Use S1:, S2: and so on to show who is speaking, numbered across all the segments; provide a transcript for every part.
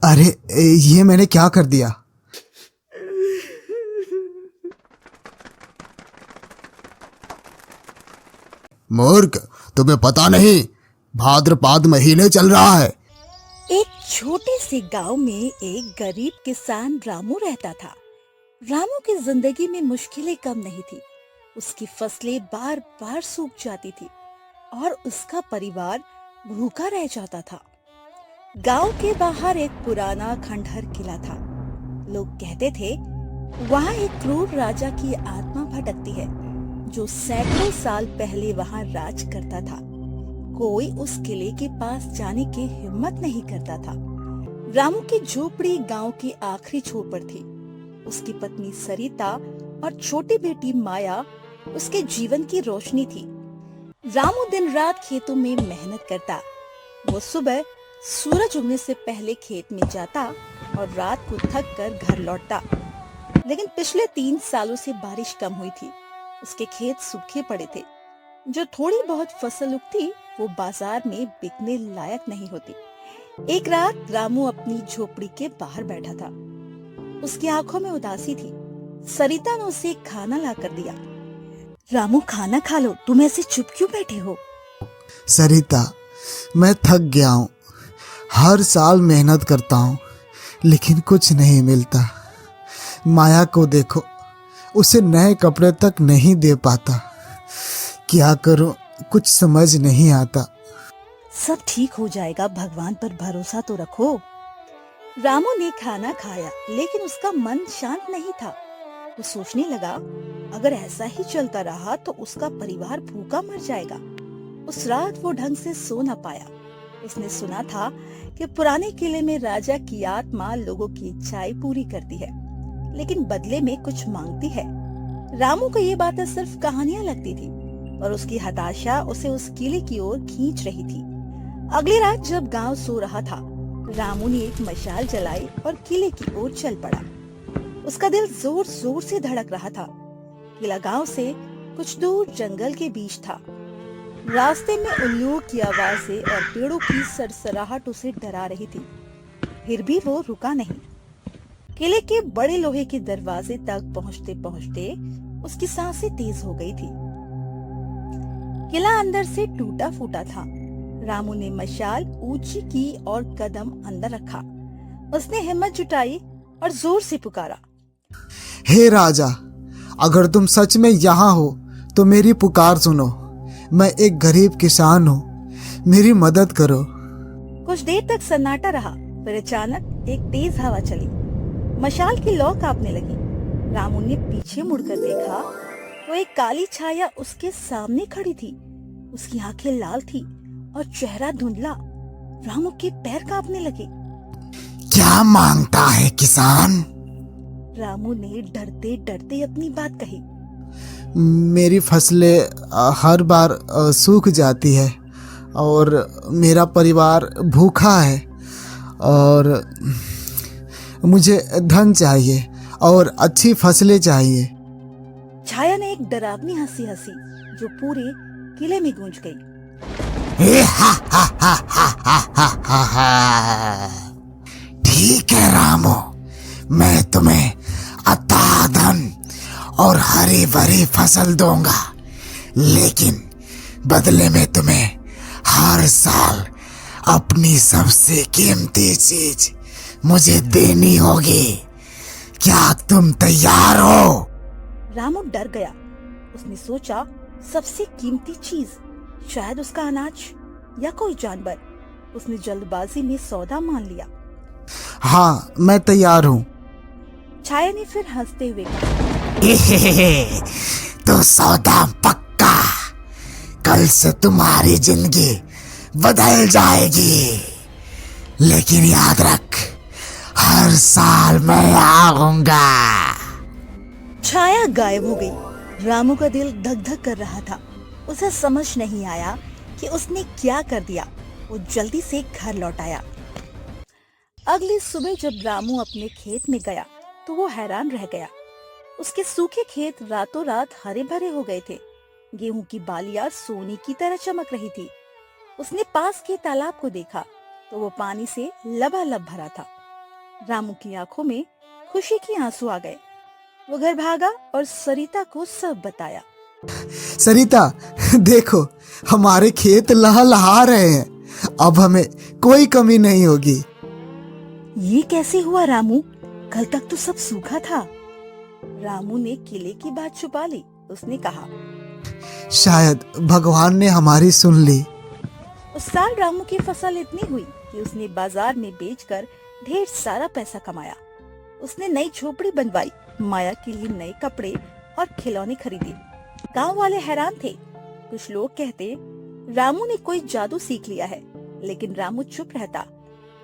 S1: अरे, ये मैंने क्या कर दिया? मूर्ख, तुम्हें पता नहीं भाद्रपद महीने चल रहा है।
S2: एक छोटे से गांव में एक गरीब किसान रामू रहता था। रामू की जिंदगी में मुश्किलें कम नहीं थी। उसकी फसलें बार बार सूख जाती थी और उसका परिवार भूखा रह जाता था। गांव के बाहर एक पुराना खंडहर किला था। लोग कहते थे वहां एक क्रूर राजा की आत्मा भटकती है जो सैकड़ों साल पहले वहां राज करता था। कोई उस किले के पास जाने की हिम्मत नहीं करता था। रामू की झोपड़ी गांव की आखिरी छोर पर थी। उसकी पत्नी सरिता और छोटी बेटी माया उसके जीवन की रोशनी थी। रामू दिन रात खेतों में मेहनत करता। वो सुबह सूरज उगने से पहले खेत में जाता और रात को थक कर घर लौटता। लेकिन पिछले 3 सालों से बारिश कम हुई थी। उसके खेत सूखे पड़े थे। जो थोड़ी बहुत फसल उगती वो बाजार में बिकने लायक नहीं होती। एक रात रामू अपनी झोपड़ी के बाहर बैठा था। उसकी आंखों में उदासी थी। सरिता ने उसे खाना ला कर दिया। रामू, खाना खा लो, तुम ऐसे चुप क्यों बैठे हो?
S1: सरिता, मैं थक गया हूँ। हर साल मेहनत करता हूँ लेकिन कुछ नहीं मिलता। माया को देखो, उसे नए कपड़े तक नहीं दे पाता। क्या करूं, कुछ समझ नहीं आता।
S2: सब ठीक हो जाएगा, भगवान पर भरोसा तो रखो। रामू ने खाना खाया लेकिन उसका मन शांत नहीं था। वो सोचने लगा अगर ऐसा ही चलता रहा तो उसका परिवार भूखा मर जाएगा। उस रात वो ढंग से सो न पाया। उसने सुना था कि पुराने किले में राजा की आत्मा लोगों की इच्छाएं पूरी करती है लेकिन बदले में कुछ मांगती है। रामू को ये बातें सिर्फ कहानियां लगती थी और उसकी हताशा उसे उस किले की ओर खींच रही थी। अगली रात जब गांव सो रहा था, रामू ने एक मशाल जलाई और किले की ओर चल पड़ा। उसका दिल जोर जोर से धड़क रहा था। किला गांव से कुछ दूर जंगल के बीच था। रास्ते में उल्लुओं की आवाजें और पेड़ों की सरसराहट उसे डरा रही थी। फिर भी वो रुका नहीं। किले के बड़े लोहे के दरवाजे तक पहुंचते पहुंचते उसकी सांसें तेज हो गई थी। किला अंदर से टूटा फूटा था। रामू ने मशाल ऊंची की और कदम अंदर रखा। उसने हिम्मत जुटाई और जोर से पुकारा,
S1: हे राजा, अगर तुम सच में यहाँ हो तो मेरी पुकार सुनो। मैं एक गरीब किसान हूँ, मेरी मदद करो।
S2: कुछ देर तक सन्नाटा रहा। फिर अचानक एक तेज हवा चली। मशाल की लौ कांपने लगी। रामू ने पीछे मुड़कर देखा तो एक काली छाया उसके सामने खड़ी थी। उसकी आंखें लाल थी और चेहरा धुंधला। रामू के पैर कांपने लगे।
S1: क्या मांगता है किसान?
S2: रामू ने डरते डरते अपनी बात कही।
S1: मेरी फसलें हर बार सूख जाती है और मेरा परिवार भूखा है और मुझे धन चाहिए और अच्छी फसलें चाहिए।
S2: छाया ने एक डरावनी हंसी हंसी जो पूरे किले में गूंज गई।
S1: ठीक है रामू, मैं तुम्हें अथाह धन और हरी भरी फसल दूंगा, लेकिन बदले में तुम्हें हर साल अपनी सबसे कीमती चीज मुझे देनी होगी। क्या तुम तैयार हो?
S2: रामू डर गया। उसने सोचा सबसे कीमती चीज, शायद उसका अनाज या कोई जानवर। उसने जल्दबाजी में सौदा मान लिया।
S1: हाँ, मैं तैयार हूँ।
S2: छाया ने फिर हंसते हुए कहा,
S1: तो सौदा पक्का। कल से तुम्हारी जिंदगी बदल जाएगी, लेकिन याद रख, हर साल मैं आऊंगा।
S2: छाया गायब हो गई। रामू का दिल धक धक कर रहा था। उसे समझ नहीं आया कि उसने क्या कर दिया। वो जल्दी से घर लौट आया। अगली सुबह जब रामू अपने खेत में गया तो वो हैरान रह गया। उसके सूखे खेत रातों रात हरे भरे हो गए थे। गेहूं की बालियां सोने की तरह चमक रही थी। उसने पास के तालाब को देखा तो वो पानी से लबालब भरा था। रामू की आंखों में खुशी के आंसू आ गए। वो घर भागा और सरिता को सब बताया।
S1: सरिता, देखो, हमारे खेत लहलहा रहे हैं। अब हमें कोई कमी नहीं होगी।
S2: ये कैसे हुआ रामू? कल तक तो सब सूखा था। रामू ने किले की बात छुपा ली। उसने कहा,
S1: शायद भगवान ने हमारी सुन ली।
S2: उस साल रामू की फसल इतनी हुई कि उसने बाजार में बेचकर ढेर सारा पैसा कमाया। उसने नई झोपड़ी बनवाई, माया के लिए नए कपड़े और खिलौने खरीदे। गांव वाले हैरान थे। कुछ लोग कहते रामू ने कोई जादू सीख लिया है, लेकिन रामू चुप रहता।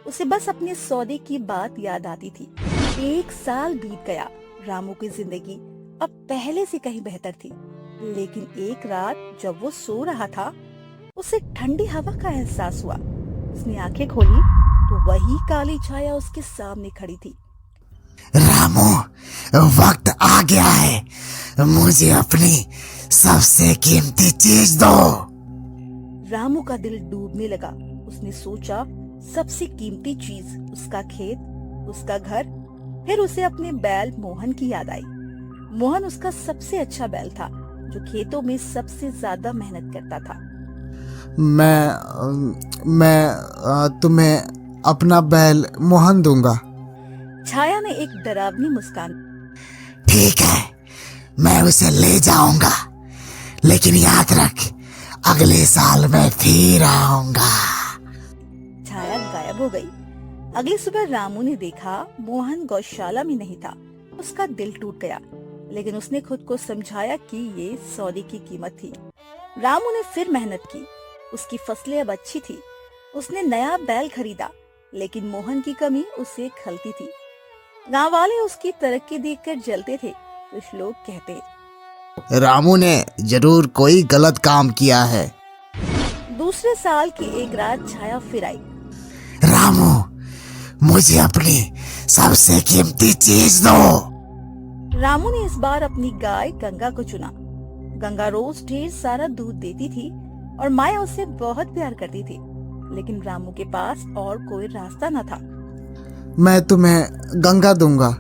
S2: उसे बस अपने सौदे की बात याद आती थी। 1 साल बीत गया। रामू की जिंदगी अब पहले से कहीं बेहतर थी, लेकिन एक रात जब वो सो रहा था, उसे ठंडी हवा का एहसास हुआ। उसने आंखें खोली तो वही काली छाया उसके सामने खड़ी थी।
S1: रामू, वक्त आ गया है। मुझे अपनी सबसे कीमती चीज दो।
S2: रामू का दिल डूबने लगा। उसने सोचा, सबसे कीमती चीज उसका खेत, उसका घर। फिर उसे अपने बैल मोहन की याद आई। मोहन उसका सबसे अच्छा बैल था, जो खेतों में सबसे ज्यादा मेहनत करता था।
S1: मैं तुम्हें अपना बैल मोहन दूंगा।
S2: छाया ने एक डरावनी मुस्कान।
S1: ठीक है, मैं उसे ले जाऊंगा, लेकिन याद रख, अगले साल मैं फिर आऊंगा।
S2: छाया गायब हो गई। अगली सुबह रामू ने देखा मोहन गौशाला में नहीं था। उसका दिल टूट गया, लेकिन उसने खुद को समझाया कि ये सौदे की कीमत थी। रामू ने फिर मेहनत की। उसकी फसलें अब अच्छी थी। उसने नया बैल खरीदा, लेकिन मोहन की कमी उसे खलती थी। गांव वाले उसकी तरक्की देखकर जलते थे। कुछ लोग कहते
S1: रामू ने जरूर कोई गलत काम किया है।
S2: दूसरे साल की एक रात छाया फिर आई।
S1: रामू, मुझे अपनी सबसे कीमती चीज दो।
S2: रामू ने इस बार अपनी गाय गंगा को चुना। गंगा रोज ढेर सारा दूध देती थी और माया उसे बहुत प्यार करती थी, लेकिन रामू के पास और कोई रास्ता न था।
S1: मैं तुम्हें गंगा दूंगा।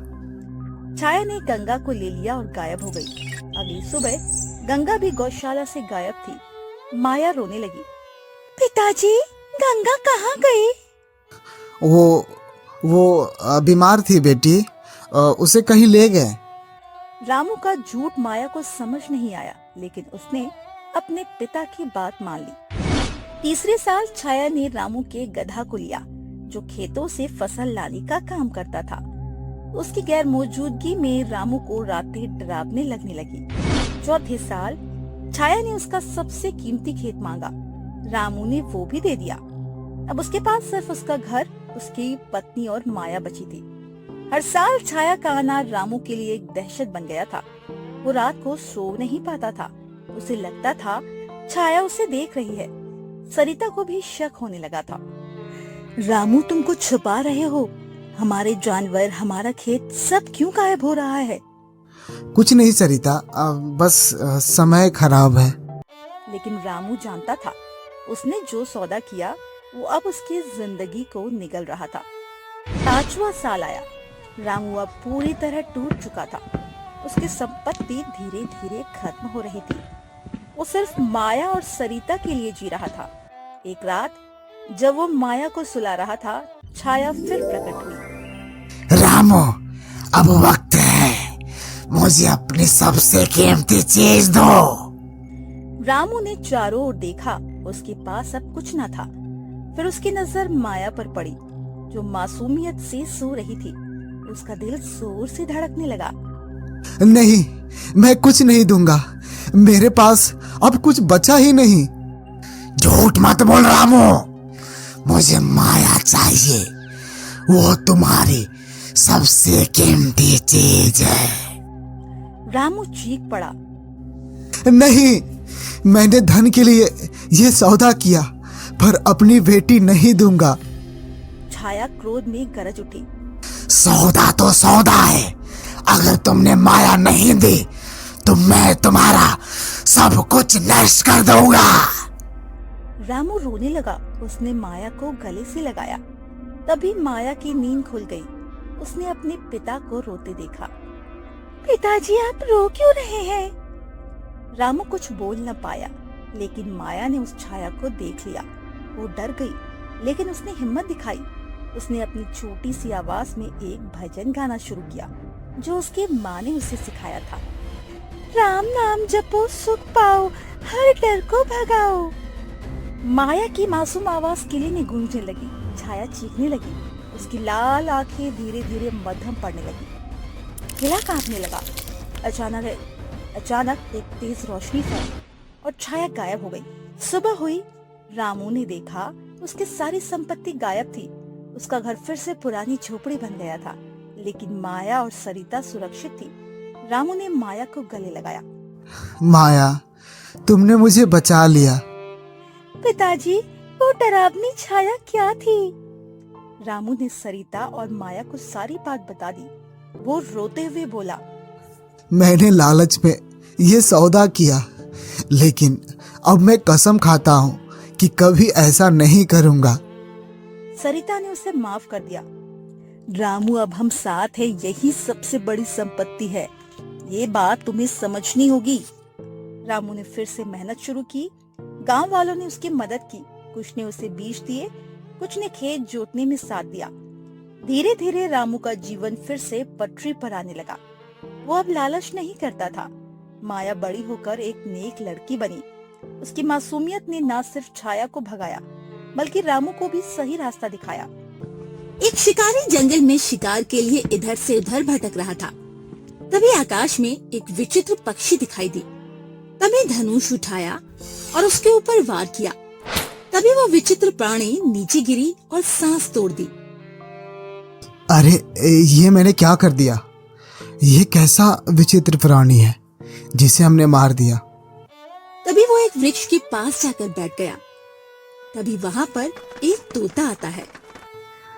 S2: छाया ने गंगा को ले लिया और गायब हो गई। अगली सुबह गंगा भी गौशाला से गायब थी। माया रोने लगी। पिताजी, गंगा कहाँ गई?
S1: वो बीमार थी बेटी, उसे कहीं ले गए।
S2: रामू का झूठ माया को समझ नहीं आया, लेकिन उसने अपने पिता की बात मान ली। तीसरे साल छाया ने रामू के गधा को लिया, जो खेतों से फसल लाने का काम करता था। उसकी गैर मौजूदगी में रामू को रातें डरावने लगने लगी। चौथे साल छाया ने उसका सबसे कीमती खेत मांगा। रामू ने वो भी दे दिया। अब उसके पास सिर्फ उसका घर, उसकी पत्नी और माया बची थी। हर साल छाया का आना रामू के लिए एक दहशत बन गया था। वो रात को सो नहीं पाता था। उसे लगता था छाया उसे देख रही है। सरिता को भी शक होने लगा था। रामू, तुम कुछ छुपा रहे हो। हमारे जानवर, हमारा खेत, सब क्यों गायब हो रहा है?
S1: कुछ नहीं सरिता, बस समय खराब है।
S2: लेकिन रामू जानता था, उसने जो सौदा किया वो अब उसकी जिंदगी को निगल रहा था। 5वां साल आया। रामू अब पूरी तरह टूट चुका था। उसकी संपत्ति धीरे धीरे खत्म हो रही थी। वो सिर्फ माया और सरिता के लिए जी रहा था। एक रात जब वो माया को सुला रहा था, छाया फिर प्रकट हुई।
S1: रामू, अब वक्त है, मुझे अपनी सबसे कीमती चीज दो।
S2: रामू ने चारों ओर देखा। उसके पास अब कुछ न था। फिर उसकी नजर माया पर पड़ी, जो मासूमियत से सो रही थी। उसका दिल जोर से धड़कने लगा।
S1: नहीं, मैं कुछ नहीं दूंगा। मेरे पास अब कुछ बचा ही नहीं। झूठ मत बोल रामू, मुझे माया चाहिए। वो तुम्हारी सबसे कीमती चीज है।
S2: रामू चीख पड़ा।
S1: नहीं, मैंने धन के लिए ये सौदा किया, पर अपनी बेटी नहीं दूंगा।
S2: छाया क्रोध में गरज उठी।
S1: सौदा तो सौदा है। अगर तुमने माया नहीं दी तो मैं तुम्हारा सब कुछ नष्ट कर दूंगा।
S2: रामू रोने लगा। उसने माया को गले से लगाया। तभी माया की नींद खुल गई। उसने अपने पिता को रोते देखा। पिताजी, आप रो क्यों रहे हैं? रामू कुछ बोल न पाया, लेकिन माया ने उस छाया को देख लिया। वो डर गई, लेकिन उसने हिम्मत दिखाई। उसने अपनी छोटी सी आवाज में एक भजन गाना शुरू किया, जो उसकी माँ ने उसे सिखाया था। राम नाम जपो सुख पाओ, हर डर को भगाओ। माया की मासूम आवाज किले में गूंजने लगी। छाया चीखने लगी। उसकी लाल आंखें धीरे धीरे मध्यम पड़ने लगी। किला कांपने लगा। अचानक एक तेज रोशनी फैली और छाया गायब हो गई। सुबह हुई। रामू ने देखा उसकी सारी संपत्ति गायब थी। उसका घर फिर से पुरानी झोपड़ी बन गया था, लेकिन माया और सरिता सुरक्षित थी। रामू ने माया को गले लगाया।
S1: माया, तुमने मुझे बचा लिया।
S2: पिताजी, वो डरावनी छाया क्या थी? रामू ने सरिता और माया को सारी बात बता दी। वो रोते हुए बोला,
S1: मैंने लालच में ये सौदा किया, लेकिन अब मैं कसम खाता हूँ कि कभी ऐसा नहीं करूँगा।
S2: सरिता ने उसे माफ कर दिया। रामू, अब हम साथ हैं, यही सबसे बड़ी संपत्ति है। ये बात तुम्हें समझनी होगी। रामू ने फिर से मेहनत शुरू की। गांव वालों ने उसकी मदद की। कुछ ने उसे बीज दिए, कुछ ने खेत जोतने में साथ दिया। धीरे धीरे रामू का जीवन फिर से पटरी पर आने लगा। वो अब लालच नहीं करता था। माया बड़ी होकर एक नेक लड़की बनी। उसकी मासूमियत ने न सिर्फ छाया को भगाया, बल्कि रामू को भी सही रास्ता दिखाया। एक शिकारी जंगल में शिकार के लिए इधर से उधर भटक रहा था। तभी आकाश में एक विचित्र पक्षी दिखाई दी। तभी धनुष उठाया और उसके ऊपर वार किया। तभी वो विचित्र प्राणी नीचे गिरी और सांस तोड़ दी।
S1: अरे, ये मैंने क्या कर दिया? ये कैसा विचित्र प्राणी है जिसे हमने मार दिया?
S2: तभी वो एक वृक्ष के पास जाकर बैठ गया। तभी वहाँ पर एक तोता आता है।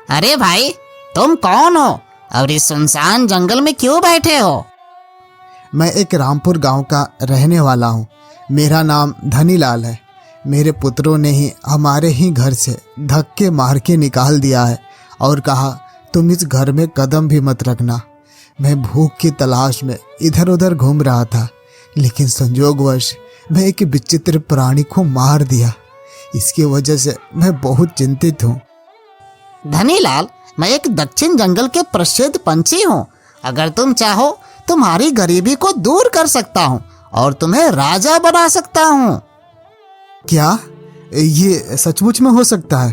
S3: अरे भाई, तुम कौन हो और इस सुनसान जंगल में क्यों बैठे हो?
S1: मैं एक रामपुर गांव का रहने वाला हूँ। मेरा नाम धनीलाल है। मेरे पुत्रों ने ही हमारे ही घर से धक्के मार के निकाल दिया है और कहा, तुम इस घर में कदम भी मत रखना। मैं भूख की तलाश में इधर उधर घूम रहा था, लेकिन संजोगवश मैं एक विचित्र प्राणी को मार दिया। इसकी वजह से मैं बहुत चिंतित हूँ।
S3: धनीलाल, मैं एक दक्षिण जंगल के प्रसिद्ध पंछी हूँ। अगर तुम चाहो तुम्हारी गरीबी को दूर कर सकता हूँ और तुम्हें राजा बना सकता हूँ।
S1: क्या ये सचमुच में हो सकता है?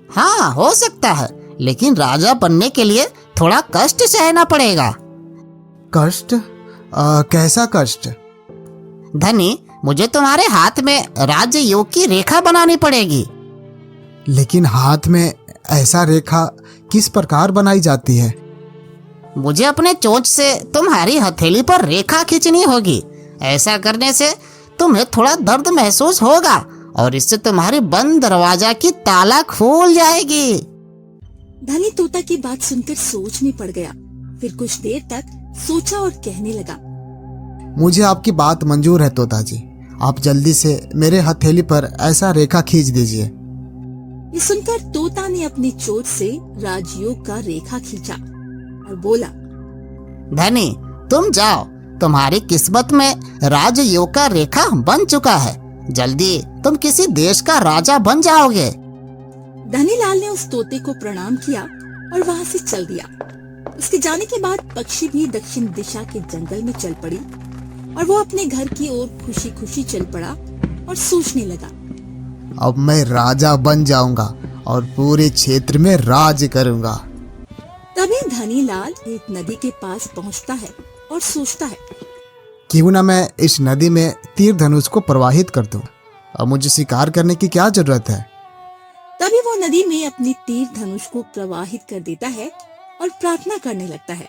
S3: हाँ, हो सकता है, लेकिन राजा बनने के लिए थोड़ा कष्ट सहना पड़ेगा।
S1: कष्ट? कैसा कष्ट?
S3: धनी, मुझे तुम्हारे हाथ में राजयोग की रेखा बनानी पड़ेगी।
S1: लेकिन हाथ में ऐसा रेखा किस प्रकार बनाई जाती है?
S3: मुझे अपने चोंच से तुम्हारी हथेली पर रेखा खींचनी होगी। ऐसा करने से तुम्हें थोड़ा दर्द महसूस होगा और इससे तुम्हारी बंद दरवाजा की ताला खुल जाएगी।
S2: धनी तोता की बात सुनकर सोच में पड़ गया। फिर कुछ देर तक सोचा और कहने लगा,
S1: मुझे आपकी बात मंजूर है तोता जी। आप जल्दी से मेरे हथेली पर ऐसा रेखा खींच दीजिए।
S2: ये सुनकर तोता ने अपनी चोंच से राजयोग का रेखा खींचा और बोला,
S3: धनी, तुम जाओ, तुम्हारी किस्मत में राजयोग का रेखा बन चुका है। जल्दी तुम किसी देश का राजा बन जाओगे।
S2: धनीलाल ने उस तोते को प्रणाम किया और वहाँ से चल दिया। उसके जाने के बाद पक्षी भी दक्षिण दिशा के जंगल में चल पड़ी और वो अपने घर की ओर खुशी खुशी चल पड़ा और सोचने लगा,
S1: अब मैं राजा बन जाऊंगा और पूरे क्षेत्र में राज करूंगा।
S2: तभी धनीलाल एक नदी के पास पहुंचता है और सोचता है,
S1: क्यों ना मैं इस नदी में तीर धनुष को प्रवाहित कर दूं। अब मुझे शिकार करने की क्या जरूरत है?
S2: तभी वो नदी में अपनी तीर धनुष को प्रवाहित कर देता है और प्रार्थना करने लगता है,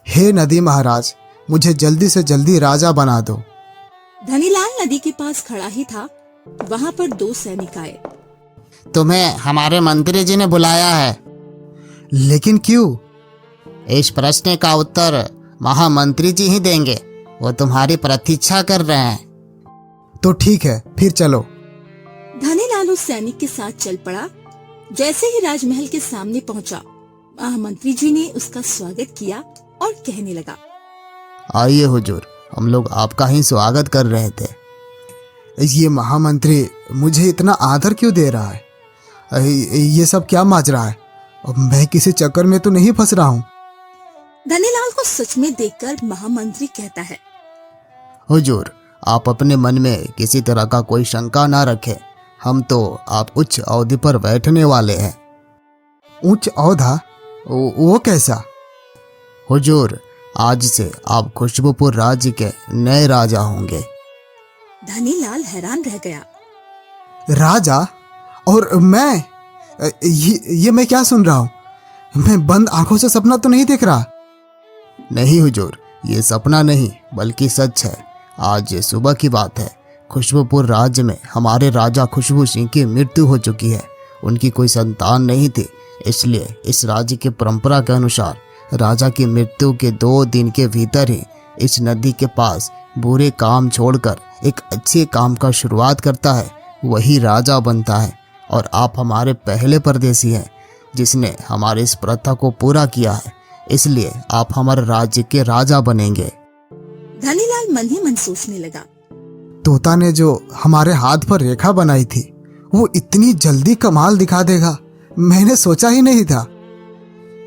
S1: हे नदी महाराज, मुझे जल्दी से जल्दी राजा बना दो।
S2: धनीलाल नदी के पास खड़ा ही था। वहाँ पर दो सैनिक आए।
S3: तुम्हें हमारे मंत्री जी ने बुलाया है।
S1: लेकिन क्यों?
S3: इस प्रश्न का उत्तर महामंत्री जी ही देंगे। वो तुम्हारी प्रतीक्षा कर रहे हैं।
S1: तो ठीक है, फिर चलो।
S2: धनीलाल उस सैनिक के साथ चल पड़ा। जैसे ही राजमहल के सामने पहुंचा, महामंत्री जी ने उसका स्वागत किया और कहने लगा,
S1: आइए हुजूर, हम लोग आपका ही स्वागत कर रहे थे। ये महामंत्री मुझे इतना आदर क्यों दे रहा है? ये सब क्या माजरा है? अब मैं किसी चक्कर में तो नहीं फंस रहा हूँ?
S2: धनीलाल को सच में देखकर महामंत्री कहता है,
S1: हुजूर, आप अपने मन में किसी तरह का कोई शंका ना रखें। हम तो आप उच्च अवधि पर बैठने वाले हैं। उच्च औधा? वो कैसा? हुजूर, आज से आप खुशबूपुर राज्य के नए राजा होंगे।
S2: धनीलाल हैरान रह गया।
S1: राजा? और मैं? ये मैं क्या सुन रहा हूँ? मैं बंद आंखों से सपना तो नहीं देख रहा? नहीं हुजूर, ये सपना नहीं बल्कि सच है। आज सुबह की बात है। खुशबूपुर राज्य में हमारे राजा खुशबू सिंह की मृत्यु हो चुकी है। उनकी कोई संतान नहीं थी, इसलिए इस राज्य की परंपरा के अनुसार राजा की मृत्यु के 2 दिन के भीतर ही इस नदी के पास बुरे काम छोड़कर एक अच्छे काम का शुरुआत करता है, वही राजा बनता है। और आप हमारे पहले परदेसी हैं जिसने हमारे इस प्रथा को पूरा किया है, इसलिए आप हमारे राज्य के राजा बनेंगे।
S2: धनीलाल मन ही मन सोचने लगा,
S1: तोता ने जो हमारे हाथ पर रेखा बनाई थी वो इतनी जल्दी कमाल दिखा देगा, मैंने सोचा ही नहीं था।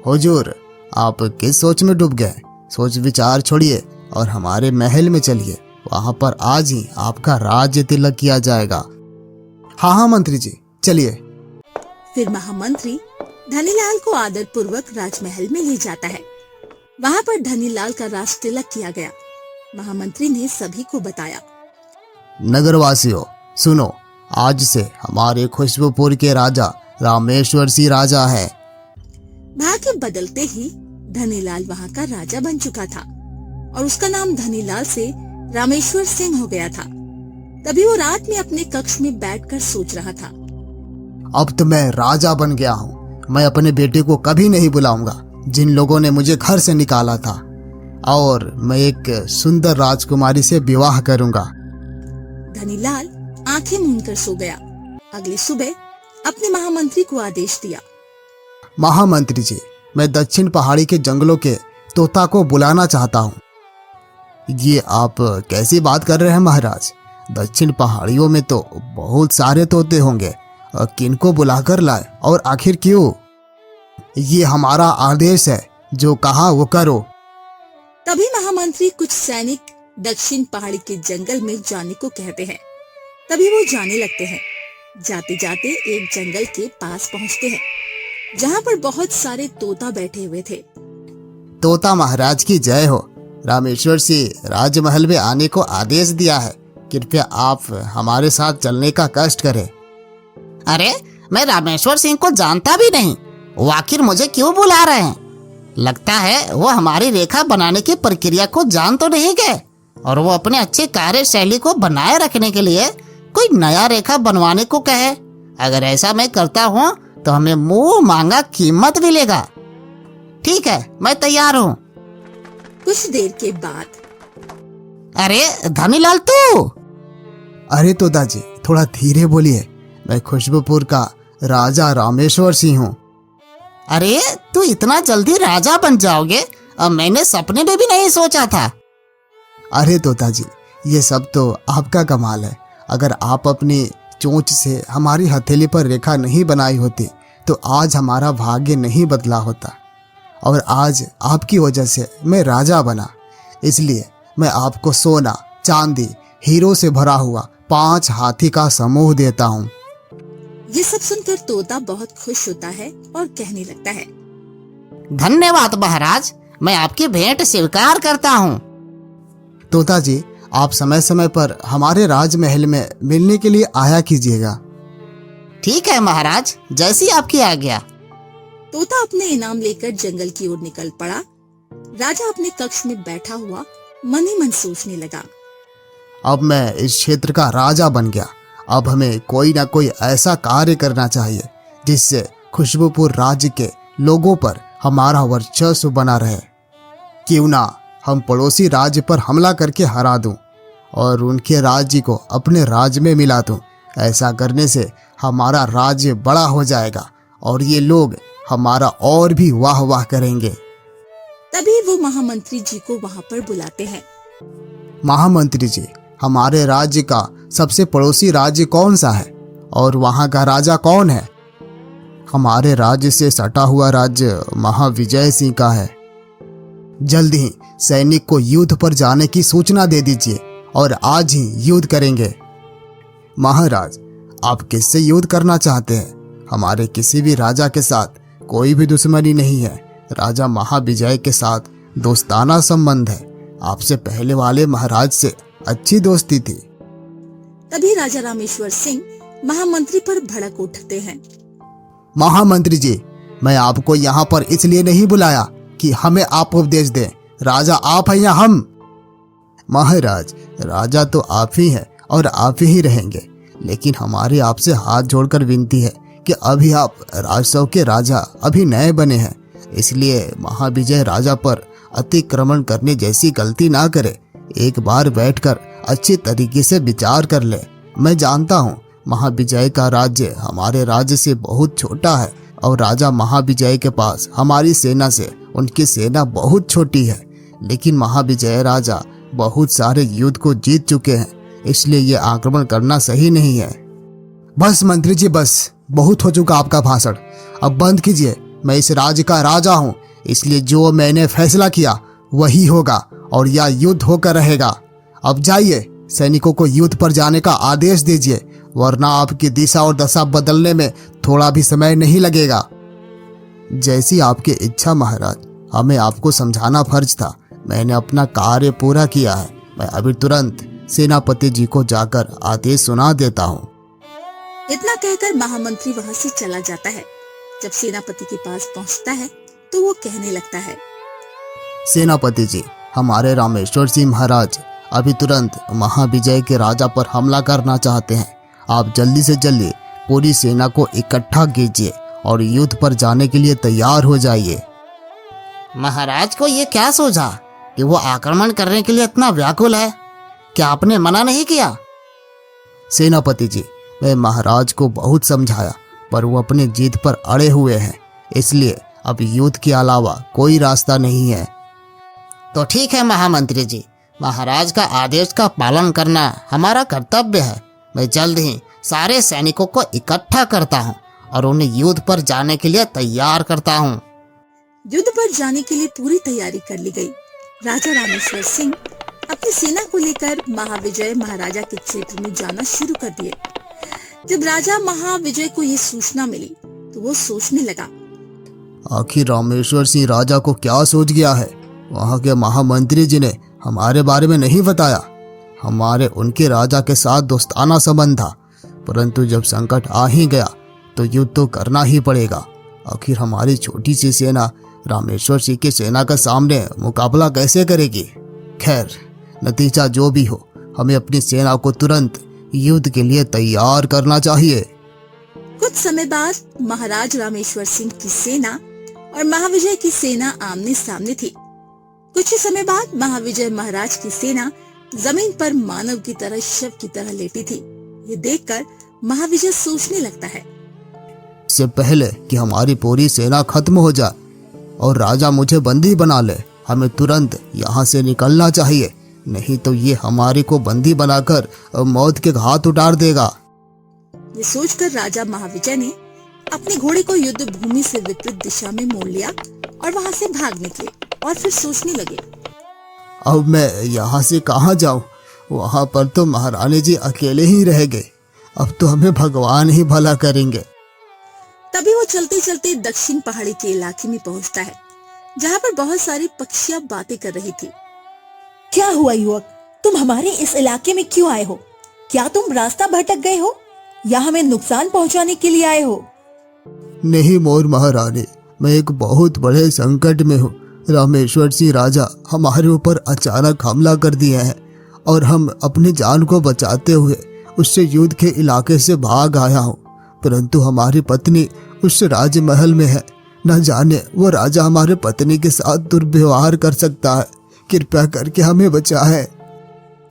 S1: हुजूर, आप किस सोच में डूब गए? सोच विचार छोड़िए और हमारे महल में चलिए। वहां पर आज ही आपका राज्य तिलक किया जाएगा। हाँ मंत्री जी, चलिए।
S2: फिर महामंत्री धनीलाल को आदर पूर्वक राजमहल में ले जाता है। वहाँ पर धनीलाल का राज तिलक किया गया। महामंत्री ने सभी को बताया,
S1: नगरवासियों सुनो, आज से हमारे खुशबूपुर के राजा रामेश्वर सिंह राजा है।
S2: भाग्य बदलते ही धनीलाल वहाँ का राजा बन चुका था और उसका नाम धनीलाल से रामेश्वर सिंह हो गया था। तभी वो रात में अपने कक्ष में बैठकर सोच रहा था,
S1: अब तो मैं राजा बन गया हूँ। मैं अपने बेटे को कभी नहीं बुलाऊंगा जिन लोगों ने मुझे घर से निकाला था, और मैं एक सुंदर राजकुमारी से विवाह करूंगा।
S2: धनीलाल आंखें मूंद कर सो गया। अगली सुबह अपने महामंत्री को आदेश दिया,
S1: महामंत्री जी, मैं दक्षिण पहाड़ी के जंगलों के तोता को बुलाना चाहता हूँ। ये आप कैसी बात कर रहे हैं महाराज? दक्षिण पहाड़ियों में तो बहुत सारे तोते होंगे, किनको बुलाकर लाए और आखिर क्यों? ये हमारा आदेश है, जो कहा वो करो।
S2: तभी महामंत्री कुछ सैनिक दक्षिण पहाड़ी के जंगल में जाने को कहते हैं। तभी वो जाने लगते हैं। जाते जाते एक जंगल के पास पहुंचते हैं, जहाँ पर बहुत सारे तोता बैठे हुए थे।
S1: तोता महाराज की जय हो। रामेश्वर सिंह राजमहल में आने को आदेश दिया है। कृपया आप हमारे साथ चलने का कष्ट करें।
S3: अरे, मैं रामेश्वर सिंह को जानता भी नहीं, वो आखिर मुझे क्यों बुला रहे हैं? लगता है वो हमारी रेखा बनाने की प्रक्रिया को जान तो नहीं गए और वो अपने अच्छे कार्यशैली को बनाए रखने के लिए कोई नया रेखा बनवाने को कहे। अगर ऐसा मैं करता हूँ तो हमें मुंह मांगा कीमत मिलेगा। ठीक है, मैं तैयार हूँ।
S2: कुछ देर के बाद,
S3: अरे धनीलाल तू?
S1: अरे तोता जी, थोड़ा धीरे बोलिए। मैं खुशबूपुर का राजा रामेश्वर सिंह हूँ।
S3: अरे तू इतना जल्दी राजा बन जाओगे, अब मैंने सपने में भी नहीं सोचा था।
S1: अरे तोता जी, ये सब तो आपका कमाल है। अगर आप अपनी चोंच से हमारी हथेली पर रेखा नहीं बनाई होती तो आज हमारा भाग्य नहीं बदला होता, और आज आपकी वजह से मैं राजा बना। इसलिए मैं आपको सोना, चांदी, हीरो से भरा हुआ 5 हाथी का समूह देता हूँ।
S2: ये सब सुनकर तोता बहुत खुश होता है और कहने लगता है,
S3: धन्यवाद महाराज, मैं आपकी भेंट स्वीकार करता हूँ।
S1: तोता जी, आप समय समय पर हमारे राजमहल में मिलने के लिए आया कीजिएगा।
S3: ठीक है महाराज, जैसी आपकी आज्ञा।
S2: तोता अपने इनाम लेकर जंगल की ओर निकल पड़ा। राजा अपने कक्ष में बैठा हुआ मन ही मन सोचने लगा,
S1: अब मैं इस क्षेत्र का राजा बन गया। अब हमें कोई ना कोई ऐसा कार्य करना चाहिए जिससे खुशबूपुर राज्य के लोगों पर हमारा वर्चस्व बना रहे। क्यों ना हम पड़ोसी राज्य पर हमला करके हरा दूं और उनके राज्य को अपने राज्य में मिला दूं। ऐसा करने से हमारा राज्य बड़ा हो जाएगा और ये लोग हमारा और भी वाह वाह करेंगे।
S2: तभी वो महामंत्री जी को वहां पर बुलाते हैं।
S1: महामंत्री जी, हमारे राज्य का सबसे पड़ोसी राज्य कौन सा है और वहां का राजा कौन है? हमारे राज्य से सटा हुआ राज्य महाविजय सिंह का है। जल्द ही सैनिक को युद्ध पर जाने की सूचना दे दीजिए और आज ही युद्ध करेंगे। महाराज, आप किससे युद्ध करना चाहते हैं? हमारे किसी भी राजा के साथ कोई भी दुश्मनी नहीं है। राजा महाविजय के साथ दोस्ताना संबंध है। आपसे पहले वाले महाराज से अच्छी दोस्ती थी।
S2: तभी राजा रामेश्वर सिंह महामंत्री पर भड़क उठते हैं।
S1: महामंत्री जी, मैं आपको यहाँ पर इसलिए नहीं बुलाया कि हमें आप उपदेश दें। राजा आप हैं या हम? महाराज, राजा तो आप ही हैं और आप ही रहेंगे, लेकिन हमारी आपसे हाथ जोड़कर विनती है कि अभी आप राजसव के राजा अभी नए बने हैं, इसलिए महाविजय राजा पर अतिक्रमण करने जैसी गलती ना करे। एक बार बैठकर अच्छी तरीके से विचार कर ले। मैं जानता हूँ महाविजय का राज्य हमारे राज्य से बहुत छोटा है और राजा महाविजय के पास हमारी सेना से उनकी सेना बहुत छोटी है, लेकिन महाविजय राजा बहुत सारे युद्ध को जीत चुके हैं, इसलिए ये आक्रमण करना सही नहीं है। बस मंत्री जी, बस बहुत हो चुका आपका भाषण, अब बंद कीजिए। मैं इस राज्य का राजा हूँ, इसलिए जो मैंने फैसला किया वही होगा और यह युद्ध होकर रहेगा। अब जाइए, सैनिकों को युद्ध पर जाने का आदेश दीजिए, वरना आपकी दिशा और दशा बदलने में थोड़ा भी समय नहीं लगेगा। जैसी आपकी इच्छा महाराज, हमें आपको समझाना फर्ज था। मैंने अपना कार्य पूरा किया है। मैं अभी तुरंत सेनापति जी को जाकर आदेश सुना देता हूँ।
S2: इतना कहकर महामंत्री वहां से चला जाता है। जब सेनापति के पास पहुंचता है तो वो कहने लगता है,
S1: सेनापति जी, हमारे रामेश्वर सिंह महाराज अभी तुरंत महाविजय के राजा पर हमला करना चाहते हैं। आप जल्दी से जल्दी पूरी सेना को इकट्ठा कीजिए और युद्ध पर जाने के लिए तैयार हो जाइए।
S3: महाराज को ये क्या सूझा कि वो आक्रमण करने के लिए इतना व्याकुल है? क्या आपने मना नहीं किया?
S1: सेनापति जी, मैं महाराज को बहुत समझाया पर वो अपनी जीत पर अड़े हुए हैं, इसलिए अब युद्ध के अलावा कोई रास्ता नहीं है।
S3: तो ठीक है महामंत्री जी, महाराज का आदेश का पालन करना हमारा कर्तव्य है। मैं जल्द ही सारे सैनिकों को इकट्ठा करता हूँ और उन्हें युद्ध पर जाने के लिए तैयार करता हूँ।
S2: युद्ध पर जाने के लिए पूरी तैयारी कर ली गई। राजा रामेश्वर सिंह अपनी सेना को लेकर महाविजय महाराजा के क्षेत्र में जाना शुरू कर दिए। जब राजा महाविजय को ये सूचना मिली तो वो सोचने लगा,
S1: आखिर रामेश्वर सिंह राजा को क्या सोच गया है? वहाँ के महामंत्री जी ने हमारे बारे में नहीं बताया। हमारे उनके राजा के साथ दोस्ताना संबंध था, परंतु जब संकट आ ही गया तो युद्ध तो करना ही पड़ेगा। आखिर हमारी छोटी सी सेना रामेश्वर सिंह की सेना के सामने मुकाबला कैसे करेगी? खैर, नतीजा जो भी हो, हमें अपनी सेना को तुरंत युद्ध के लिए तैयार करना चाहिए।
S2: कुछ समय बाद महाराज रामेश्वर सिंह की सेना और महाविजय की सेना आमने सामने थी। कुछ ही समय बाद महाविजय महाराज की सेना जमीन पर मानव की तरह शव की तरह लेटी थी। ये देखकर महाविजय सोचने लगता है,
S1: इससे पहले कि हमारी पूरी सेना खत्म हो जाए और राजा मुझे बंदी बना ले, हमें तुरंत यहाँ से निकलना चाहिए, नहीं तो ये हमारे को बंदी बनाकर मौत के घाट उतार देगा।
S2: ये सोचकर राजा महाविजय ने अपने घोड़े को युद्ध भूमि से विपरीत दिशा में मोड़ लिया और वहां से भाग निकले और फिर सोचने लगे,
S1: अब मैं यहाँ से कहाँ जाऊँ? वहाँ पर तो महारानी जी अकेले ही रह गए। अब तो हमें भगवान ही भला करेंगे।
S2: तभी वो चलते चलते दक्षिण पहाड़ी के इलाके में पहुंचता है, जहाँ पर बहुत सारी पक्षियां बातें कर रही थी।
S4: क्या हुआ युवक, तुम हमारे इस इलाके में क्यों आए हो? क्या तुम रास्ता भटक गए हो या हमें नुकसान पहुंचाने के लिए आए हो?
S1: नहीं मोर महारानी, मैं एक बहुत बड़े संकट में हूँ। रामेश्वर सिंह राजा हमारे ऊपर अचानक हमला कर दिए हैं और हम अपनी जान को बचाते हुए उससे युद्ध के इलाके से भाग आया हूँ, परंतु हमारी पत्नी उस राजमहल में है। न जाने वो राजा हमारे पत्नी के साथ दुर्व्यवहार कर सकता है। कृपया करके हमें बचाएं।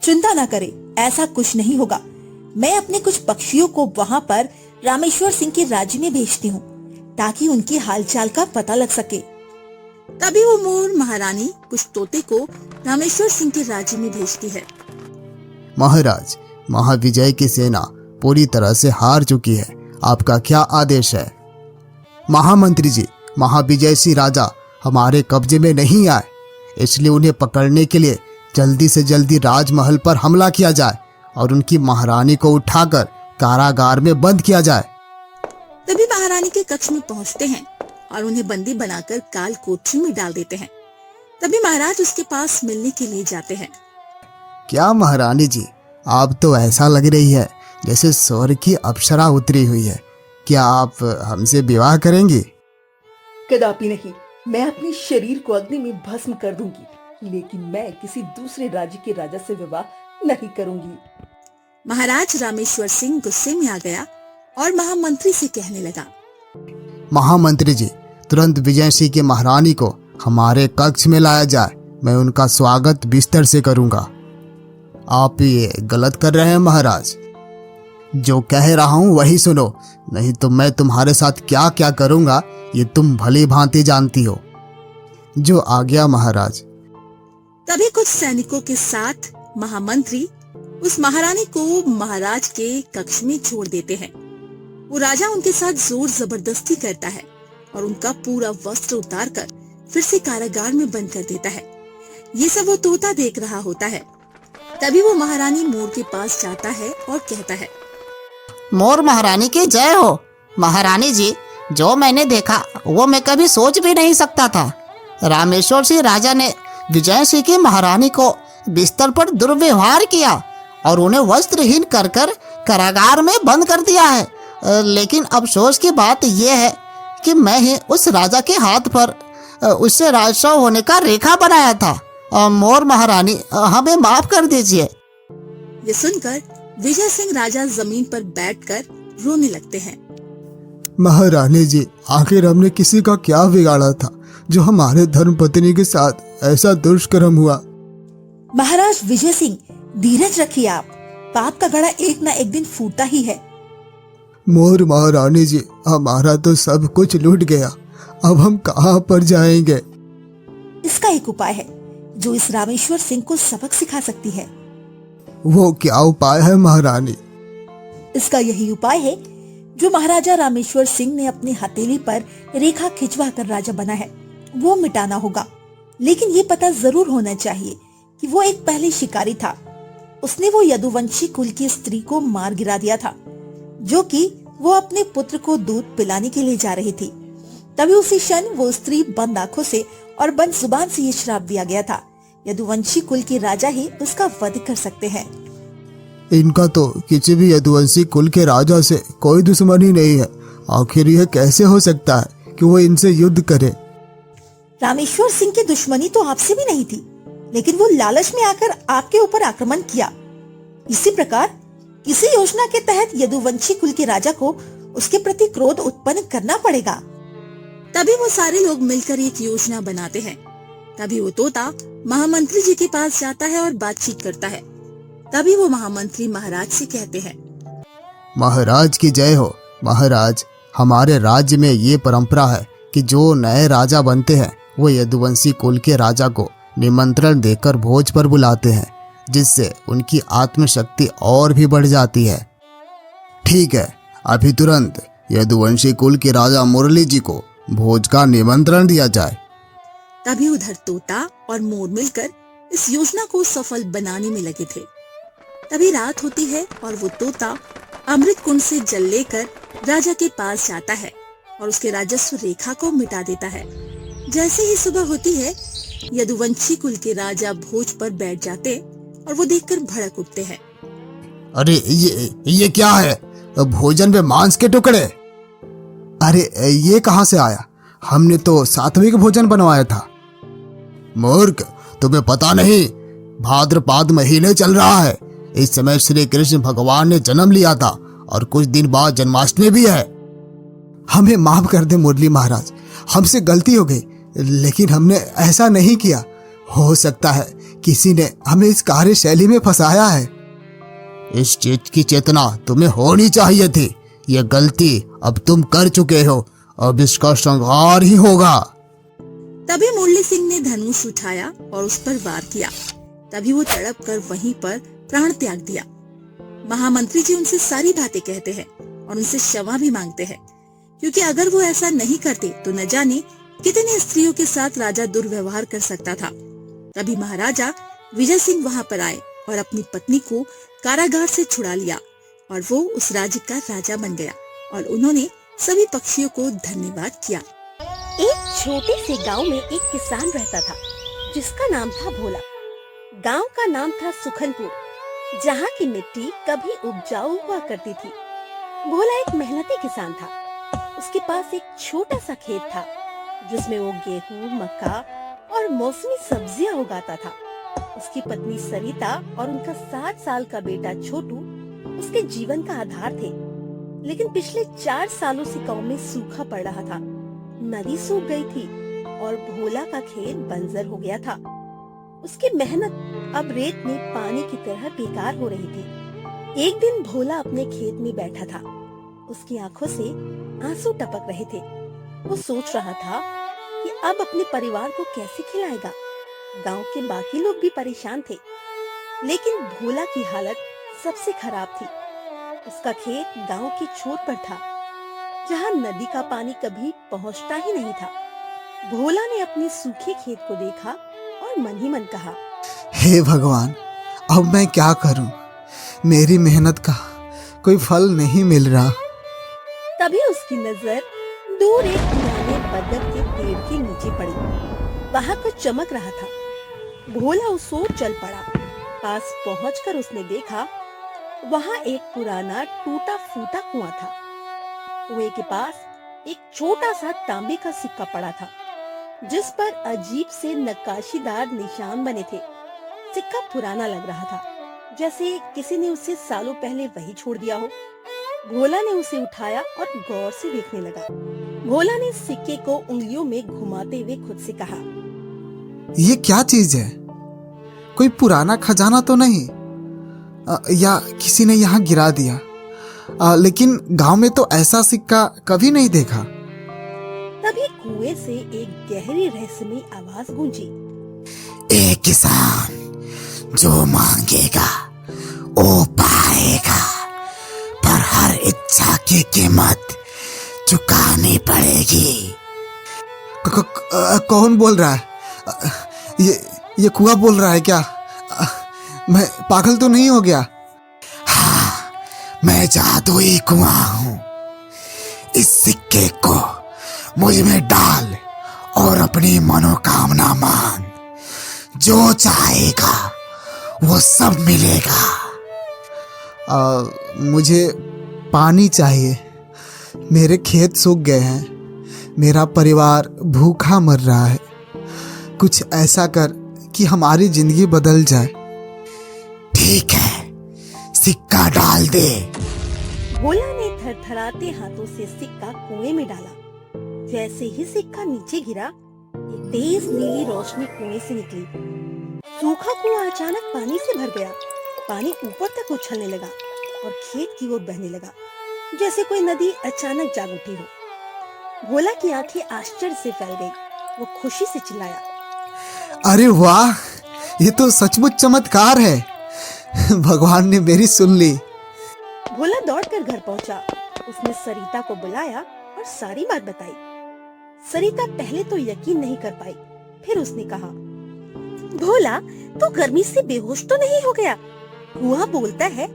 S4: चिंता ना करे, ऐसा कुछ नहीं होगा। मैं अपने कुछ पक्षियों को वहाँ पर रामेश्वर सिंह के राज्य में भेजती हूँ ताकि उनकी हालचाल का पता लग सके।
S2: तभी वो मोर महारानी कुछ तोते को रामेश्वर सिंह के राज्य में भेजती है।
S1: महाराज, महाविजय की सेना पूरी तरह से हार चुकी है, आपका क्या आदेश है? महामंत्री जी, महाविजय सिंह राजा हमारे कब्जे में नहीं आए, इसलिए उन्हें पकड़ने के लिए जल्दी से जल्दी राजमहल पर हमला किया जाए और उनकी महारानी को उठाकर कारागार में बंद किया जाए।
S2: तभी महारानी के कक्ष में पहुंचते हैं और उन्हें बंदी बनाकर काल कोठरी में डाल देते हैं। तभी महाराज उसके पास मिलने के लिए जाते हैं।
S1: क्या महारानी जी, आप तो ऐसा लग रही है जैसे स्वर्ग की अप्सरा उतरी हुई है। क्या आप हमसे विवाह करेंगी?
S5: कदापि नहीं। मैं अपने शरीर को अग्नि में भस्म कर दूंगी, लेकिन मैं किसी दूसरे राज्य के राजा से विवाह नहीं करूंगी।
S2: महाराज रामेश्वर सिंह गुस्से में आ गया और महामंत्री से कहने लगा,
S1: महामंत्री जी, तुरंत विजय सिंह की महारानी को हमारे कक्ष में लाया जाए, मैं उनका स्वागत बिस्तर से करूंगा। आप ये गलत कर रहे हैं महाराज। जो कह रहा हूं वही सुनो, नहीं तो मैं तुम्हारे साथ क्या क्या करूंगा ये तुम भली भांति जानती हो। जो आज्ञा महाराज।
S2: तभी कुछ सैनिकों के साथ महामंत्री उस महारानी को महाराज के कक्ष में छोड़ देते हैं। वो राजा उनके साथ जोर जबरदस्ती करता है और उनका पूरा वस्त्र उतार कर फिर से कारागार में बंद कर देता है। ये सब वो तोता देख रहा होता है। तभी वो महारानी मोर के पास जाता है और कहता है,
S3: मोर महारानी की जय हो। महारानी जी, जो मैंने देखा वो मैं कभी सोच भी नहीं सकता था। रामेश्वर सिंह राजा ने विजय सिंह की महारानी को बिस्तर पर दुर्व्यवहार किया और उन्हें वस्त्रहीन कर कर कारागार में बंद कर दिया है। लेकिन अफसोस की बात यह है कि मैं ही उस राजा के हाथ पर उससे राजस्व होने का रेखा बनाया था। मोर महारानी, हमें माफ कर दीजिए।
S2: ये सुनकर विजय सिंह राजा जमीन पर बैठकर रोने लगते हैं।
S1: महारानी जी, आखिर हमने किसी का क्या बिगाड़ा था जो हमारे धर्मपत्नी के साथ ऐसा दुष्कर्म हुआ?
S4: महाराज विजय सिंह, धीरज रखिए आप। पाप का घड़ा एक ना एक दिन फूटता ही है।
S1: मोर महारानी जी, हमारा तो सब कुछ लूट गया, अब हम कहाँ पर जाएंगे?
S4: इसका एक उपाय है जो इस रामेश्वर सिंह को सबक सिखा सकती है।
S1: वो क्या उपाय है महारानी?
S4: इसका यही उपाय है जो महाराजा रामेश्वर सिंह ने अपनी हथेली पर रेखा खिंचवा कर राजा बना है, वो मिटाना होगा। लेकिन ये पता जरूर होना चाहिए कि वो एक पहले शिकारी था। उसने वो यदुवंशी कुल की स्त्री को मार गिरा दिया था, जो कि वो अपने पुत्र को दूध पिलाने के लिए जा रही थी। तभी उसी क्षण वो स्त्री बंद आंखों से और बंद जुबान से ये श्राप दिया गया था, यदुवंशी कुल के राजा ही उसका वध कर सकते हैं।
S1: इनका तो किसी भी यदुवंशी कुल के राजा से कोई दुश्मनी नहीं है। आखिर यह कैसे हो सकता है कि वो इनसे युद्ध करे?
S4: रामेश्वर सिंह की दुश्मनी तो आपसे भी नहीं थी, लेकिन वो लालच में आकर आपके ऊपर आक्रमण किया। इसी प्रकार किसी योजना के तहत यदुवंशी कुल के राजा को उसके प्रति क्रोध उत्पन्न करना पड़ेगा।
S2: तभी वो सारे लोग मिलकर एक योजना बनाते हैं। तभी वो तोता महामंत्री जी के पास जाता है और बातचीत करता है। तभी वो महामंत्री महाराज से कहते हैं,
S1: महाराज की जय हो। महाराज, हमारे राज्य में ये परंपरा है कि जो नए राजा बनते हैं वो यदुवंशी कुल के राजा को निमंत्रण देकर भोज पर बुलाते हैं, जिससे उनकी आत्मशक्ति और भी बढ़ जाती है। ठीक है, अभी तुरंत यदुवंशी कुल के राजा मुरली जी को भोज का निमंत्रण दिया जाए।
S2: तभी उधर तोता और मोर मिलकर इस योजना को सफल बनाने में लगे थे। तभी रात होती है और वो तोता अमृत कुंड से जल लेकर राजा के पास जाता है और उसके राजस्व रेखा को मिटा देता है। जैसे ही सुबह होती है, यदुवंशी कुल के राजा भोज पर बैठ जाते और वो देखकर भड़क उठते हैं।
S1: अरे ये क्या है? भोजन में मांस के टुकड़े? अरे ये कहाँ से आया? हमने तो सात्विक भोजन बनवाया था। मूर्ख, तुम्हें पता नहीं, भाद्रपद महीने चल रहा है। इस समय श्री कृष्ण भगवान ने जन्म लिया था और कुछ दिन बाद जन्माष्टमी भी है। हमें माफ कर दे मुरली महाराज, हमसे गलती हो गई, लेकिन हमने ऐसा नहीं किया। हो सकता है किसी ने हमें इस कार्यशैली में फंसाया है। इस चीज की चेतना तुम्हें होनी चाहिए थी। यह गलती अब तुम कर चुके हो अब इसका संहार ही होगा।
S2: तभी मुरली सिंह ने धनुष उठाया और उस पर वार किया। तभी वो तड़प कर वहीं पर प्राण त्याग दिया। महामंत्री जी उनसे सारी बातें कहते हैं और उनसे क्षमा भी मांगते हैं, क्योंकि अगर वो ऐसा नहीं करते तो न जाने कितनी स्त्रियों के साथ राजा दुर्व्यवहार कर सकता था। तभी महाराजा विजय सिंह वहां पर आए और अपनी पत्नी को कारागार से छुड़ा लिया और वो उस राज्य का राजा बन गया और उन्होंने सभी पक्षियों को धन्यवाद किया।
S6: एक छोटे से गांव में एक किसान रहता था जिसका नाम था भोला। गांव का नाम था सुखनपुर, जहां की मिट्टी कभी उपजाऊ हुआ करती थी। भोला एक मेहनती किसान था। उसके पास एक छोटा सा खेत था जिसमें वो गेहूं, मक्का और मौसमी सब्जियां उगाता था। उसकी पत्नी सरिता और उनका 7 साल का बेटा छोटू उसके जीवन का आधार थे। लेकिन पिछले 4 सालों से गांव में सूखा पड़ रहा था। नदी सूख गई थी और भोला का खेत बंजर हो गया था। उसकी मेहनत अब रेत में पानी की तरह बेकार हो रही थी। एक दिन भोला अपने खेत में बैठा था। उसकी आंखों से आंसू टपक रहे थे। वो सोच रहा था कि अब अपने परिवार को कैसे खिलाएगा। गांव के बाकी लोग भी परेशान थे, लेकिन भोला की हालत सबसे खराब थी। उसका खेत गांव के छोर पर था, जहां नदी का पानी कभी पहुंचता ही नहीं था। भोला ने अपने सूखे खेत को देखा और मन ही मन कहा,
S1: हे भगवान, अब मैं क्या करूं? मेरी मेहनत का कोई फल नहीं मिल रहा।
S6: तभी उसकी नजर दूर एक पुराने बरगद के पेड़ के नीचे पड़ी। वहां कुछ चमक रहा था। भोला उस ओर चल पड़ा। पास पहुंचकर उसने देखा वहां एक पुराना टूटा फूटा कुआं था। कुएं के पास एक छोटा सा तांबे का सिक्का पड़ा था, जिस पर अजीब से नक्काशीदार निशान बने थे। सिक्का पुराना लग रहा था, जैसे किसी ने उसे सालों पहले वही छोड़ दिया हो। भोला ने उसे उठाया और गौर से देखने लगा। भोला ने सिक्के को उंगलियों में घुमाते हुए खुद से कहा,
S1: ये क्या चीज है? कोई पुराना खजाना तो नहीं? या किसी ने यहाँ गिरा दिया? लेकिन गांव में तो ऐसा सिक्का कभी नहीं देखा।
S6: तभी कुएं से एक गहरी रहस्यमयी आवाज गूंजी।
S3: एक किसान जो मांगेगा वो पाएगा, पर हर इच्छा की कीमत चुकानी पड़ेगी।
S1: कौन बोल रहा है? ये कुआं बोल रहा है क्या? मैं पागल तो नहीं हो गया?
S3: हाँ, मैं जादुई कुआं हूँ। इस सिक्के को मुझ में डाल और अपनी मनोकामना मांग। जो चाहेगा वो सब मिलेगा।
S1: मुझे पानी चाहिए। मेरे खेत सूख गए हैं। मेरा परिवार भूखा मर रहा है। कुछ ऐसा कर कि हमारी जिंदगी बदल जाए।
S3: ठीक है, सिक्का डाल दे।
S6: भोला ने थरथराते हाथों से सिक्का कुएं में डाला। जैसे ही सिक्का नीचे गिरा, एक तेज नीली रोशनी कुएं से निकली। सूखा कुआं अचानक पानी से भर गया। पानी ऊपर तक उछलने लगा और खेत की ओर बहने लगा, जैसे कोई नदी अचानक जाग उठी हो। भोला की आंखें आश्चर्य से फैल गई। वो खुशी से चिल्लाया,
S1: अरे वाह, ये तो सचमुच चमत्कार है। भगवान ने मेरी सुन ली।
S6: भोला दौड़कर घर पहुंचा। उसने सरिता को बुलाया और सारी बात बताई। सरिता पहले तो यकीन नहीं कर पाई। फिर उसने कहा, भोला, तू गर्मी से बेहोश तो नहीं हो गया? कुआं बोलता है,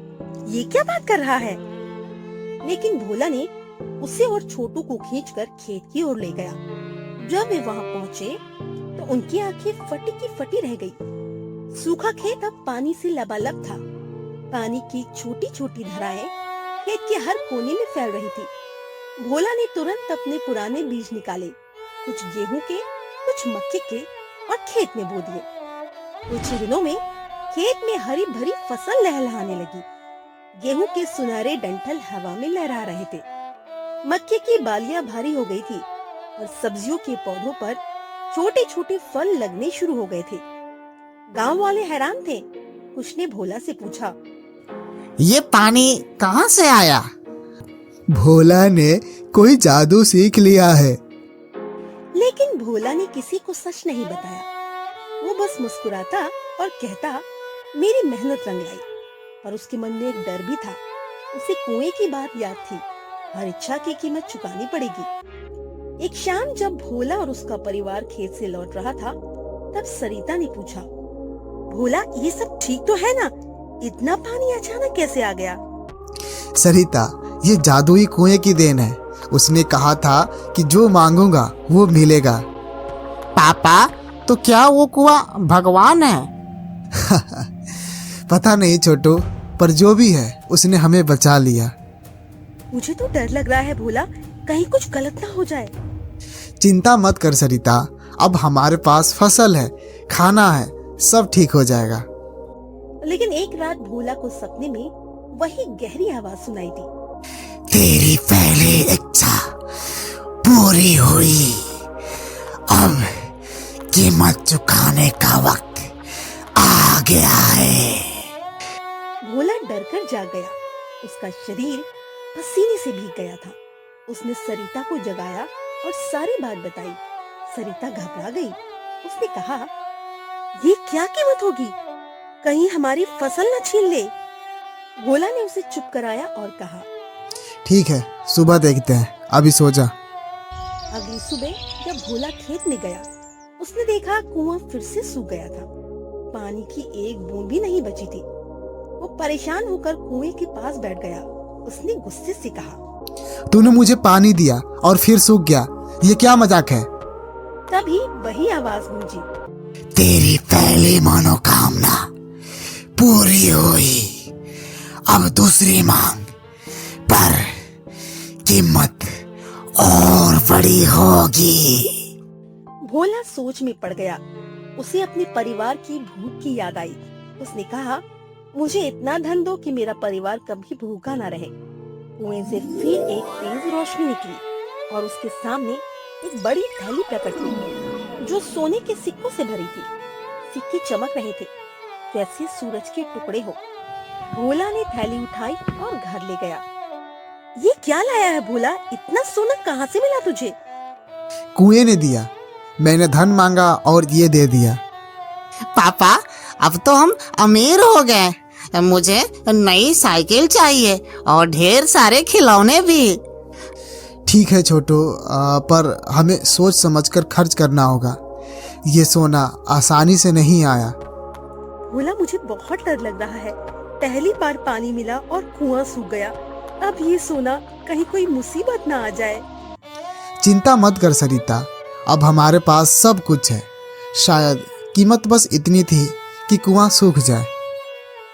S6: ये क्या बात कर रहा है? लेकिन भोला ने उसे और छोटू को खींचकर खेत की ओर ले गया। जब वे वहां पहुंचे तो उनकी आंखें फटी की फटी रह गई। सूखा खेत अब पानी से लबालब था। पानी की छोटी छोटी धाराएं खेत के हर कोने में फैल रही थी। भोला ने तुरंत अपने पुराने बीज निकाले, कुछ गेहूं के, कुछ मक्के के, और खेत में बो दिए। कुछ ही दिनों में खेत में हरी भरी फसल लहलहाने लगी। गेहूं के सुनहरे डंठल हवा में लहरा रहे थे। मक्के की बालियां भारी हो गई थी और सब्जियों के पौधों पर छोटे छोटे फल लगने शुरू हो गए थे। गांव वाले हैरान थे। कुछ ने भोला से पूछा,
S3: ये पानी कहाँ से आया?
S1: भोला ने कोई जादू सीख लिया है।
S6: लेकिन भोला ने किसी को सच नहीं बताया। वो बस मुस्कुराता और कहता, मेरी मेहनत रंग लाई। पर उसके मन में एक डर भी था। उसे कुएं की बात याद थी। हर इच्छा की कीमत चुकानी पड़ेगी। एक शाम जब भोला और उसका परिवार खेत से लौट रहा था, तब सरिता ने पूछा, भोला ये सब ठीक तो है ना? इतना पानी अचानक कैसे आ गया?
S1: सरिता, ये जादुई कुएं की देन है। उसने कहा था कि जो मांगूंगा वो मिलेगा।
S3: पापा, तो क्या वो कुआं भगवान है?
S1: पता नहीं छोटू, पर जो भी है उसने हमें बचा लिया।
S6: मुझे तो डर लग रहा है भोला, कहीं कुछ गलत ना हो जाए।
S1: चिंता मत कर सरिता, अब हमारे पास फसल है, खाना है, सब ठीक हो जाएगा।
S6: लेकिन एक रात भोला को सपने में वही गहरी आवाज सुनाई दी।
S3: तेरी पहली इच्छा पूरी हुई। अब कीमत चुकाने का वक्त आ गया है।
S6: भोला डरकर जाग गया। उसका शरीर पसीने से भीग गया था। उसने सरिता को जगाया और सारी बात बताई। सरिता घबरा गई। उसने कहा, ये क्या कीमत होगी? कहीं हमारी फसल न छीन ले। भोला ने उसे चुप कराया और कहा,
S1: ठीक है, सुबह देखते हैं, अभी सो जा।
S6: अगली सुबह जब भोला खेत में गया, उसने देखा कुआं फिर से सूख गया था। पानी की एक बूंद भी नहीं बची थी। वो परेशान होकर कुएं के पास बैठ गया। उसने गुस्से से कहा,
S1: तूने मुझे पानी दिया और फिर सूख गया, ये क्या मजाक है?
S6: तभी वही आवाज गूंजी,
S3: तेरी पहली मनोकामना पूरी हुई। अब दूसरी मांग, पर कीमत और बड़ी होगी।
S6: भोला सोच में पड़ गया। उसे अपने परिवार की भूख की याद आई। उसने कहा, मुझे इतना धन दो कि मेरा परिवार कभी भूखा न रहे। कुएं से फिर एक तेज रोशनी निकली और उसके सामने एक बड़ी थैली प्रकट हुई, जो सोने के सिक्कों से भरी थी। सिक्के चमक रहे थे जैसे सूरज के टुकड़े हो। भोला ने थैली उठाई और घर ले गया। ये क्या लाया है भोला? इतना सोना कहाँ से मिला तुझे?
S1: कुएं ने दिया, मैंने धन मांगा और ये दे दिया।
S3: पापा, अब तो हम अमीर हो गए। मुझे नई साइकिल चाहिए और ढेर सारे खिलौने भी।
S1: ठीक है छोटू, पर हमें सोच समझकर खर्च करना होगा। ये सोना आसानी से नहीं आया।
S6: भोला, मुझे बहुत डर लग रहा है। पहली बार पानी मिला और कुआं सूख गया। अब ये सोना कहीं कोई मुसीबत ना आ जाए।
S1: चिंता मत कर सरिता, अब हमारे पास सब कुछ है। शायद कीमत बस इतनी थी कि कुआं सूख जाए।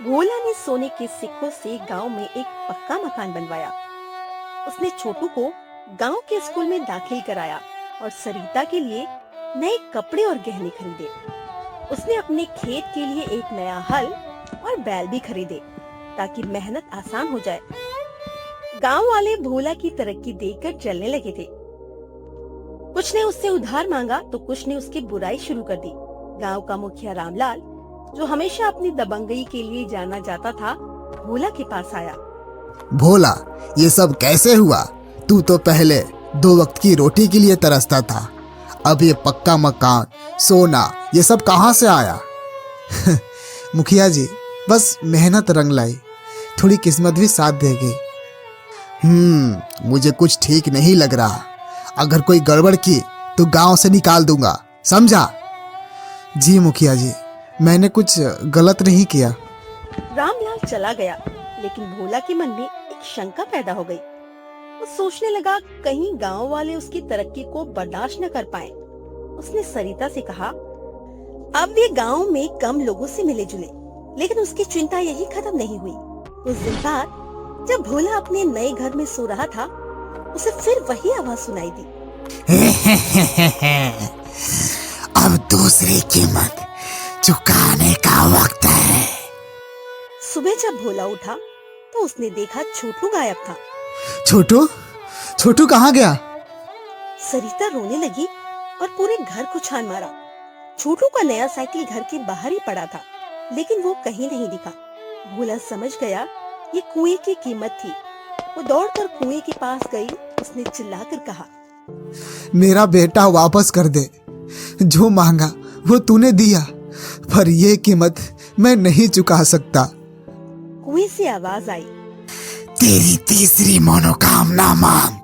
S6: भोला ने सोने के सिक्कों से गांव में एक पक्का मकान बनवाया। उसने छोटू को गांव के स्कूल में दाखिल कराया और सरिता के लिए नए कपड़े और गहने खरीदे। उसने अपने खेत के लिए एक नया हल और बैल भी खरीदे ताकि मेहनत आसान हो जाए। गांव वाले भोला की तरक्की देखकर चलने लगे थे। कुछ ने उससे उधार मांगा तो कुछ ने उसकी बुराई शुरू कर दी। गांव का मुखिया रामलाल, जो हमेशा अपनी दबंगई के लिए जाना जाता था, भोला के पास आया।
S1: भोला, ये सब कैसे हुआ? तू तो पहले 2 वक्त की रोटी के लिए तरसता था, अब ये पक्का मकान, सोना, ये सब कहाँ से आया? मुखिया जी, बस मेहनत रंग लाई, थोड़ी किस्मत भी साथ दे गई। मुझे कुछ ठीक नहीं लग रहा। अगर कोई गड़बड़ की तो गांव से निकाल दूंगा, समझा? जी मुखिया जी, मैंने कुछ गलत नहीं किया।
S6: रामलाल चला गया, लेकिन भोला के मन में एक शंका पैदा हो गई। वो सोचने लगा, कहीं गांव वाले उसकी तरक्की को बर्दाश्त न कर पाए। उसने सरिता से कहा, अब ये गांव में कम लोगों से मिले जुले, लेकिन उसकी चिंता यही खत्म नहीं हुई। उस दिन बाद जब भोला अपने नए घर में सो रहा था, उसे फिर वही आवाज सुनाई दी।
S3: अब दूसरी कीमत चुकाने का वक्त है।
S6: सुबह जब भोला उठा तो उसने देखा छोटू गायब था।
S1: छोटू, छोटू कहाँ गया?
S6: सरिता रोने लगी और पूरे घर को छान मारा। छोटू का नया साइकिल घर के बाहर ही पड़ा था, लेकिन वो कहीं नहीं दिखा। भोला समझ गया ये कुएं की कीमत थी। वो दौड़कर कुएं के पास गई। उसने चिल्लाकर कहा,
S1: मेरा बेटा वापस कर दे। जो मांगा वो तूने दिया, पर ये कीमत मैं नहीं चुका सकता।
S6: कुएं से आवाज आई,
S3: तेरी तीसरी मनोकामना मांग,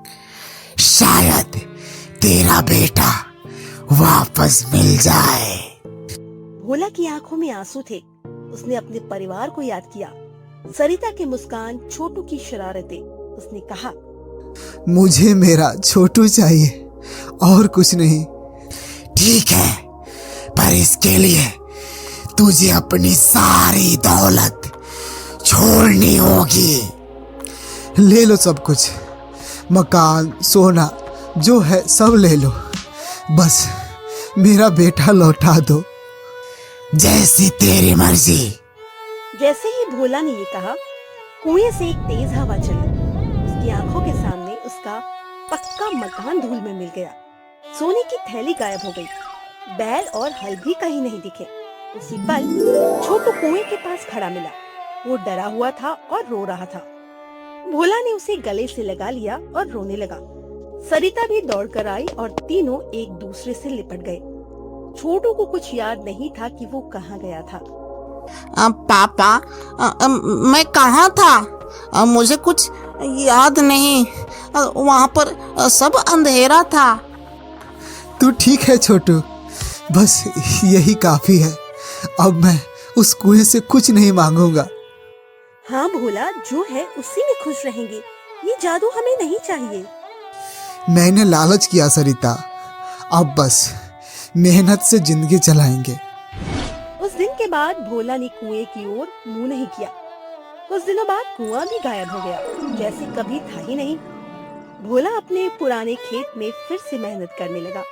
S3: शायद तेरा बेटा वापस मिल जाए।
S6: भोला की आंखों में आंसू थे। उसने अपने परिवार को याद किया, सरिता की मुस्कान, छोटू की शरारतें। उसने कहा,
S1: मुझे मेरा छोटू चाहिए और कुछ नहीं।
S3: ठीक है, पर इसके लिए तुझे अपनी सारी दौलत छोड़नी होगी।
S1: ले लो सब कुछ, मकान, सोना जो है सब ले लो, बस मेरा बेटा लौटा दो।
S3: जैसी तेरी मर्जी।
S6: जैसे ही भोला ने ये कहा, कुएं से एक तेज हवा चली। उसकी आंखों के सामने उसका पक्का मकान धूल में मिल गया। सोने की थैली गायब हो गई। बैल और हल भी कहीं नहीं दिखे। उसी पल छोटू कुएं के पास खड़ा मिला। वो डरा हुआ था और रो रहा था। भोला ने उसे गले से लगा लिया और रोने लगा। सरिता भी दौड़कर आई और तीनों एक दूसरे से लिपट गए। छोटू को कुछ याद नहीं था कि वो कहाँ गया था।
S3: पापा, मैं कहाँ था? मुझे कुछ याद नहीं। वहाँ पर सब अंधेरा था।
S1: तू ठीक है छोटू, बस यही काफी है। अब मैं उस कुएं से कुछ नहीं मांगूंगा।
S6: हाँ भोला, जो है उसी में खुश रहेंगे। ये जादू हमें नहीं चाहिए।
S1: मैंने लालच किया सरिता, अब बस मेहनत से जिंदगी चलाएंगे।
S6: उस दिन के बाद भोला ने कुएं की ओर मुंह नहीं किया। कुछ दिनों बाद कुआं भी गायब हो गया, जैसे कभी था ही नहीं। भोला अपने पुराने खेत में फिर से मेहनत करने लगा।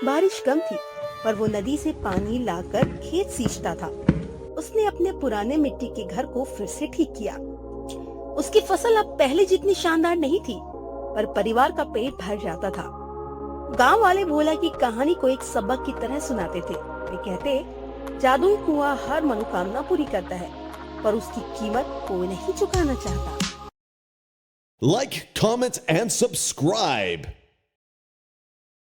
S6: बारिश कम थी, पर वो नदी से पानी लाकर खेत सींचता था। उसने अपने पुराने मिट्टी के घर को फिर से ठीक किया। उसकी फसल अब पहले जितनी शानदार नहीं थी, पर परिवार का पेट भर जाता था। गांव वाले भोला की कहानी को एक सबक की तरह सुनाते थे। वे कहते, जादुई कुआं हर मनोकामना पूरी करता है, पर उसकी कीमत कोई नहीं चुकाना चाहता।
S7: Like, comment, and subscribe.